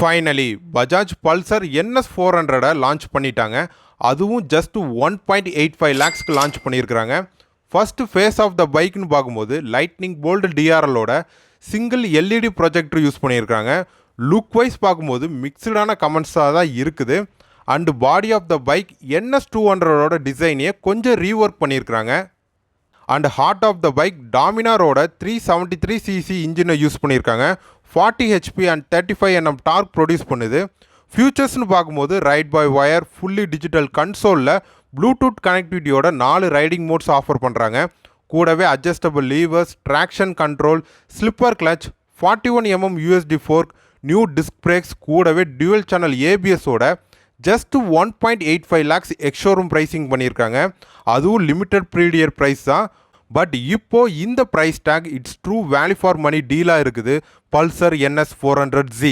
Finally Bajaj Pulsar NS 400 launch பண்ணிட்டாங்க. அதுவும் just 1.85 லேக்ஸ்க்கு லான்ச் பண்ணியிருக்கிறாங்க. ஃபர்ஸ்ட் ஃபேஸ் ஆஃப் த பைக்னு பார்க்கும்போது லைட்னிங் போல்டு டிஆர்எலோட சிங்கிள் எல்இடி ப்ரொஜெக்டர் யூஸ் பண்ணியிருக்காங்க. லுக் வைஸ் பார்க்கும்போது மிக்சடான கமெண்ட்ஸாக தான் இருக்குது. And body of the bike NS 200ஓட டிசைனையே கொஞ்சம் ரீஒர்க் பண்ணியிருக்கிறாங்க. And heart of the bike டாமினாரோட 373cc இன்ஜினை யூஸ் பண்ணியிருக்காங்க. 40 HP and 35 Nm torque produce பண்ணுது. ஃபியூச்சர்ஸ்னு பார்க்கும்போது ride by wire, fully digital கன்சோலில் Bluetooth கனெக்டிவிட்டியோட 4 ரைடிங் மோட்ஸ் ஆஃபர் பண்ணுறாங்க. கூடவே adjustable levers, traction control, slipper clutch, 41 mm USD fork, new disc brakes, கூடவே டியூவல் சேனல் ABSோட ஜஸ்ட் 1.85 லேக்ஸ் எக்ஸ்ஷோரூம் ப்ரைஸிங் பண்ணியிருக்காங்க. அதுவும் லிமிட்டட் ப்ரீடியர் ப்ரைஸ் தான். பட் இப்போ இந்த price tag it's true value for money டீலாக இருக்குது பல்சர் NS 400Z.